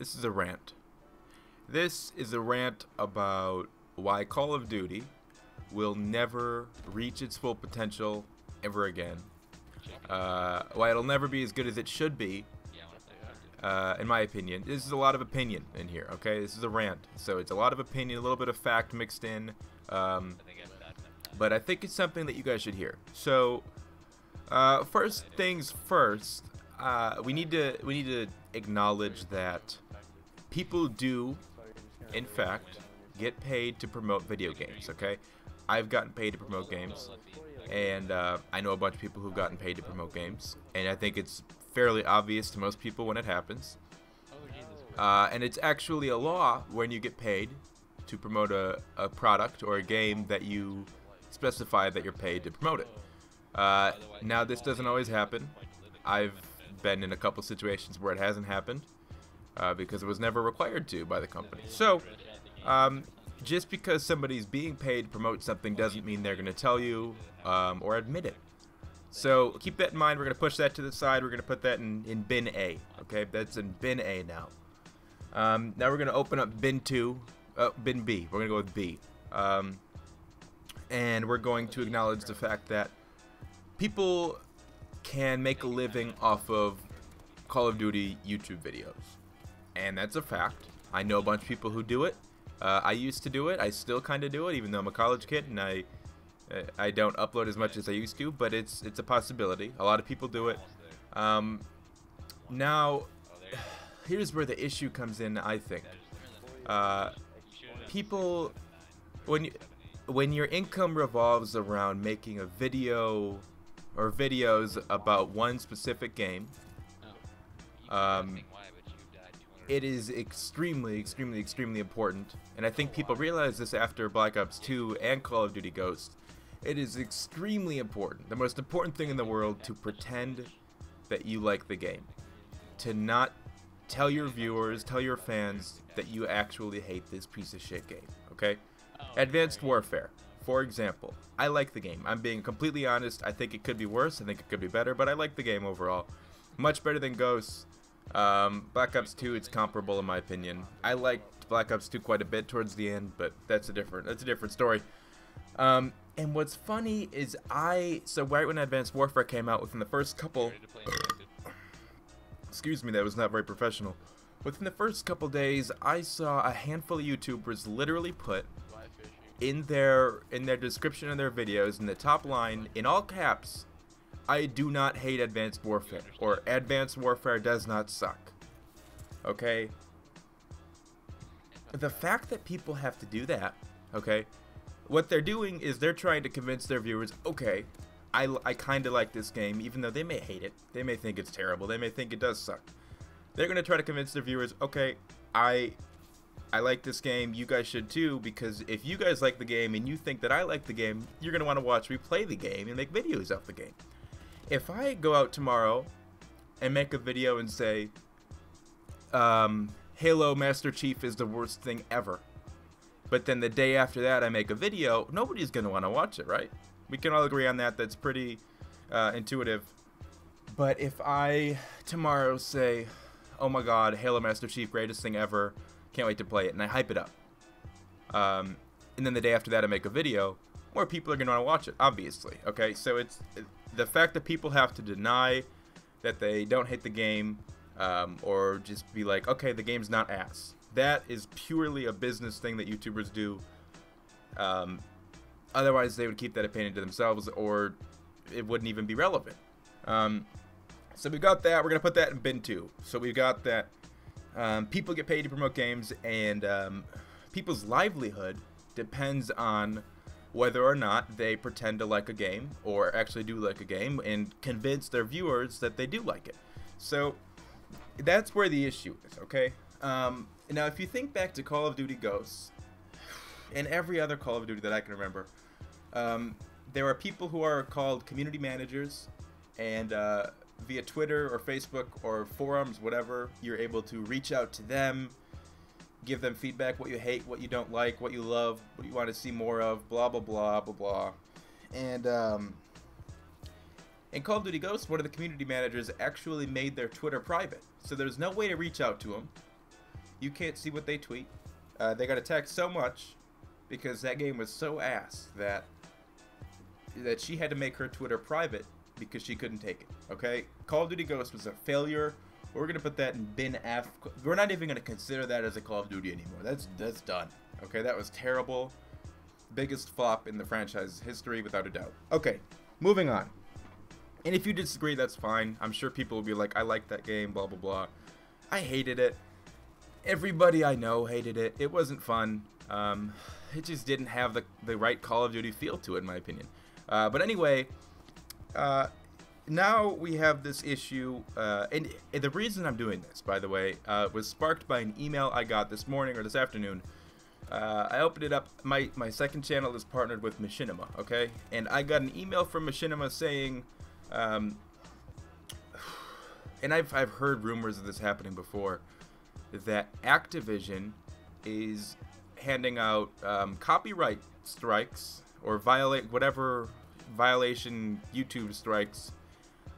This is a rant. This is a rant about why Call of Duty will never reach its full potential ever again. Why it'll never be as good as it should be, in my opinion. This is a lot of opinion in here, okay? This is a rant, so it's a lot of opinion, a little bit of fact mixed in, but I think it's something that you guys should hear. So, first things first, we need to acknowledge that people do, in fact, get paid to promote video games, okay? I've gotten paid to promote games, and I know a bunch of people who've gotten paid to promote games, and I think it's fairly obvious to most people when it happens. And it's actually a law when you get paid to promote a product or a game that you specify that you're paid to promote it. Now, this doesn't always happen. I've been in a couple situations where it hasn't happened because it was never required to by the company. So, just because somebody's being paid to promote something doesn't mean they're going to tell you or admit it. So keep that in mind. We're going to push that to the side. We're going to put that in bin A. Okay, that's in bin A now. Now we're going to open up bin B. We're going to go with B. And we're going to acknowledge the fact that people can make a living off of Call of Duty YouTube videos. And that's a fact. I know a bunch of people who do it. I used to do it. I still kind of do it, even though I'm a college kid and I don't upload as much as I used to, but it's a possibility. A lot of people do it. Now, here's where the issue comes in, I think. People, when your income revolves around making a video or videos about one specific game, it is extremely important, and I think people realize this after Black Ops 2 and Call of Duty Ghosts. It is extremely important, the most important thing in the world, to pretend that you like the game. To not tell your viewers, tell your fans that you actually hate this piece of shit game, okay? Advanced Warfare, for example. I like the game. I'm being completely honest. I think it could be worse. I think it could be better, but I like the game overall. Much better than Ghosts. Black Ops 2, it's comparable in my opinion. I liked Black Ops 2 quite a bit towards the end, but that's a different story. And what's funny is so right when Advanced Warfare came out, within the first couple excuse me, that was not very professional. Within the first couple days, I saw a handful of YouTubers literally put in their description of their videos, in the top line, in all caps, "I do not hate Advanced Warfare," or "Advanced Warfare does not suck." Okay? The fact that people have to do that, okay, what they're doing is they're trying to convince their viewers, okay, I kind of like this game, even though they may hate it. They may think it's terrible. They may think it does suck. They're going to try to convince their viewers, okay, I like this game, you guys should too, because if you guys like the game and you think that I like the game, you're going to want to watch me play the game and make videos of the game. If I go out tomorrow and make a video and say, Halo Master Chief is the worst thing ever, but then the day after that I make a video, nobody's going to want to watch it, right? We can all agree on that. That's pretty intuitive. But if I tomorrow say, oh my god, Halo Master Chief, greatest thing ever, can't wait to play it, and I hype it up, and then the day after that I make a video, more people are going to want to watch it, obviously, okay? So it's the fact that people have to deny that they don't hate the game, or just be like, okay, the game's not ass. That is purely a business thing that YouTubers do. Otherwise, they would keep that opinion to themselves, or it wouldn't even be relevant. So we got that. We're going to put that in bin 2. So we've got that people get paid to promote games, and people's livelihood depends on whether or not they pretend to like a game, or actually do like a game, and convince their viewers that they do like it. So that's where the issue is, okay? Now, if you think back to Call of Duty Ghosts, and every other Call of Duty that I can remember, there are people who are called community managers, and via Twitter or Facebook or forums, whatever, you're able to reach out to them, give them feedback, what you hate, what you don't like, what you love, what you want to see more of, blah blah blah blah blah. And in Call of Duty Ghosts, one of the community managers actually made their Twitter private, so there's no way to reach out to them. You can't see what they tweet. They got attacked so much because that game was so ass that she had to make her Twitter private because she couldn't take it. Okay, Call of Duty Ghosts was a failure. We're gonna put that in bin F. We're not even gonna consider that as a Call of Duty anymore. That's done. Okay, that was terrible. Biggest flop in the franchise's history, without a doubt. Okay, moving on. And if you disagree, that's fine. I'm sure people will be like, I like that game, blah blah blah. I hated it. Everybody I know hated it. It wasn't fun. It just didn't have the right Call of Duty feel to it, in my opinion. But anyway, now we have this issue, and the reason I'm doing this, by the way, was sparked by an email I got this morning or this afternoon. I opened it up. My second channel is partnered with Machinima, okay? And I got an email from Machinima saying, and I've heard rumors of this happening before, that Activision is handing out copyright strikes or violation YouTube strikes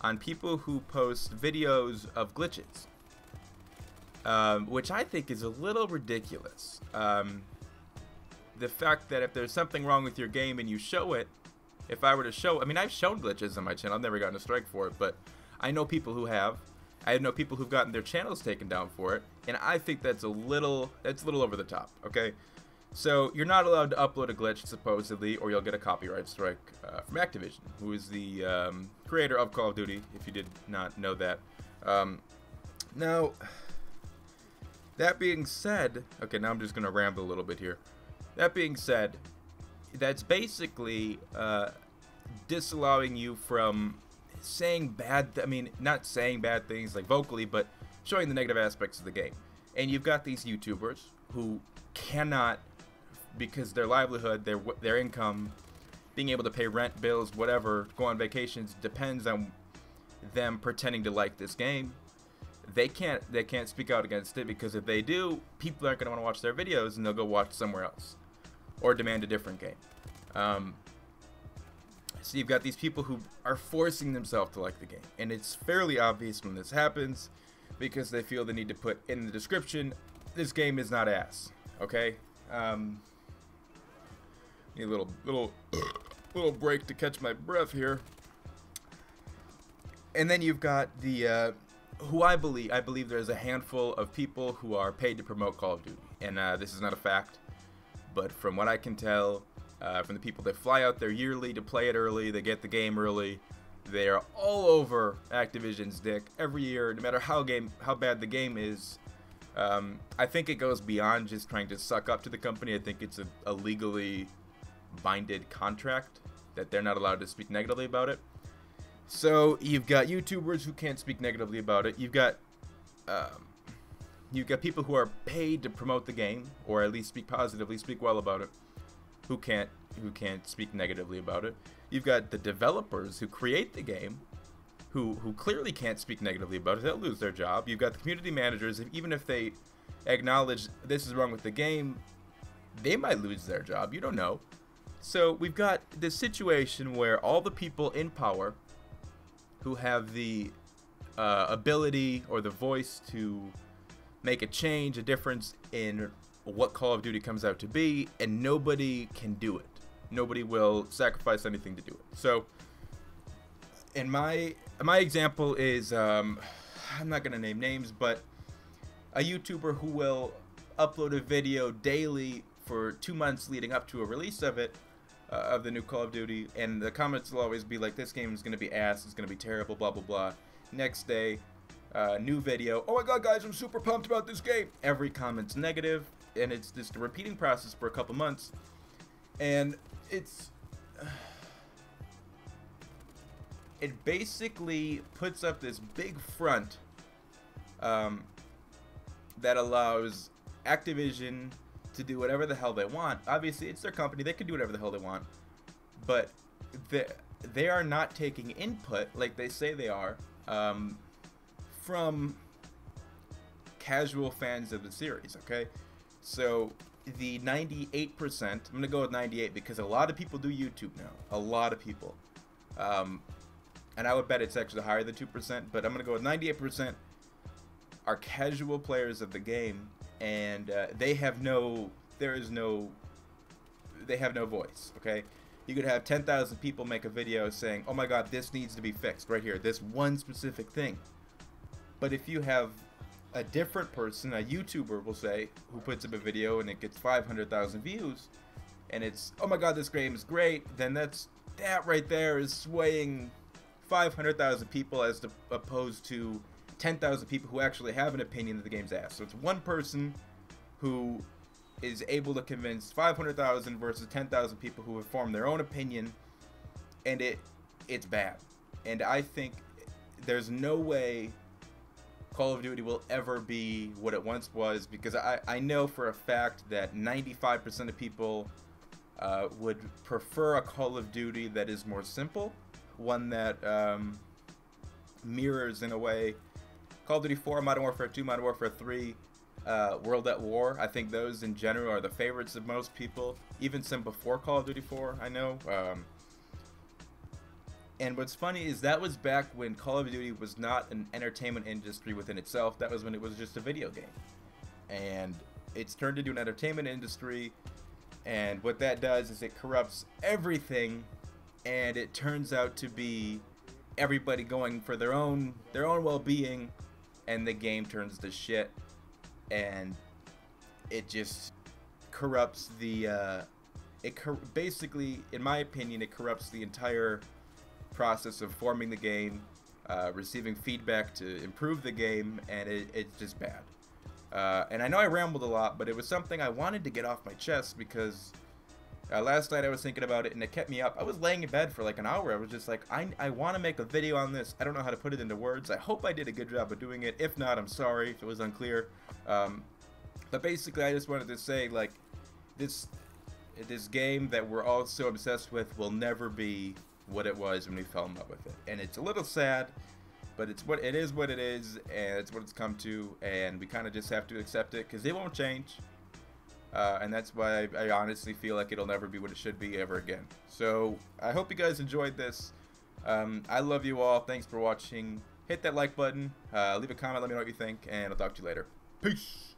on people who post videos of glitches, which I think is a little ridiculous. The fact that if there's something wrong with your game and you show it, if I were to show, I mean, I've shown glitches on my channel. I've never gotten a strike for it, but I know people who have. I know people who've gotten their channels taken down for it, and I think that's a little over the top. Okay, so you're not allowed to upload a glitch supposedly, or you'll get a copyright strike from Activision, who is the creator of Call of Duty. If you did not know that. Now, that being said, okay, now I'm just gonna ramble a little bit here. That being said, that's basically disallowing you from saying not saying bad things like vocally, but showing the negative aspects of the game. And you've got these YouTubers who cannot, because their livelihood, their income, being able to pay rent, bills, whatever, go on vacations, depends on them pretending to like this game. They can't speak out against it, because if they do, people aren't going to want to watch their videos, and they'll go watch somewhere else or demand a different game. So you've got these people who are forcing themselves to like the game, and it's fairly obvious when this happens, because they feel the need to put in the description, this game is not ass. Okay, need a little break to catch my breath here. And then you've got the who I believe there's a handful of people who are paid to promote Call of Duty, and this is not a fact, but from what I can tell, from the people that fly out there yearly to play it early, they get the game early, they are all over Activision's dick every year, no matter how bad the game is. I think it goes beyond just trying to suck up to the company. I think it's a legally binded contract that they're not allowed to speak negatively about it. So you've got YouTubers who can't speak negatively about it. You've got people who are paid to promote the game, or at least speak positively, speak well about it, who can't speak negatively about it. You've got the developers who create the game, who clearly can't speak negatively about it. They'll lose their job. You've got the community managers, even if they acknowledge this is wrong with the game, they might lose their job. You don't know. So we've got this situation where all the people in power who have the ability or the voice to make a change, a difference in what Call of Duty comes out to be, and nobody can do it. Nobody will sacrifice anything to do it. So, in my example is, I'm not gonna name names, but a YouTuber who will upload a video daily for 2 months leading up to a release of it, of the new Call of Duty, and the comments will always be like, this game is gonna be ass, it's gonna be terrible, blah blah blah. Next day, new video, oh my god guys, I'm super pumped about this game. Every comment's negative, and it's just a repeating process for a couple months, and it basically puts up this big front that allows Activision to do whatever the hell they want. Obviously, it's their company, they can do whatever the hell they want, but they are not taking input like they say they are from casual fans of the series. Okay, so the 98%, I'm gonna go with 98 because a lot of people do YouTube now, a lot of people, and I would bet it's actually higher than 2%, but I'm gonna go with 98% are casual players of the game and they have no voice. Okay, you could have 10,000 people make a video saying, oh my god, this needs to be fixed right here, this one specific thing. But if you have a different person, a YouTuber will say, who puts up a video and it gets 500,000 views, and it's, oh my god, this game is great, then that right there is swaying 500,000 people as opposed to 10,000 people who actually have an opinion that the game's ass. So it's one person who is able to convince 500,000 versus 10,000 people who have formed their own opinion, and it's bad. And I think there's no way Call of Duty will ever be what it once was, because I know for a fact that 95% of people would prefer a Call of Duty that is more simple, one that mirrors in a way Call of Duty 4, Modern Warfare 2, Modern Warfare 3, World at War. I think those in general are the favorites of most people, even some before Call of Duty 4, I know. And what's funny is that was back when Call of Duty was not an entertainment industry within itself. That was when it was just a video game. And it's turned into an entertainment industry, and what that does is it corrupts everything, and it turns out to be everybody going for their own well-being, and the game turns to shit, and it just corrupts the basically, in my opinion, it corrupts the entire process of forming the game, receiving feedback to improve the game, and it's just bad. And I know I rambled a lot, but it was something I wanted to get off my chest, because last night I was thinking about it and it kept me up. I was laying in bed for like an hour. I was just like, I want to make a video on this. I don't know how to put it into words. I hope I did a good job of doing it. If not, I'm sorry if it was unclear. But basically, I just wanted to say, like, this game that we're all so obsessed with will never be what it was when we fell in love with it. And it's a little sad, but it is what it is, and it's what it's come to, and we kind of just have to accept it, because it won't change. And that's why I honestly feel like it'll never be what it should be ever again. So I hope you guys enjoyed this. I love you all. Thanks for watching. Hit that like button. Leave a comment. Let me know what you think, and I'll talk to you later. Peace.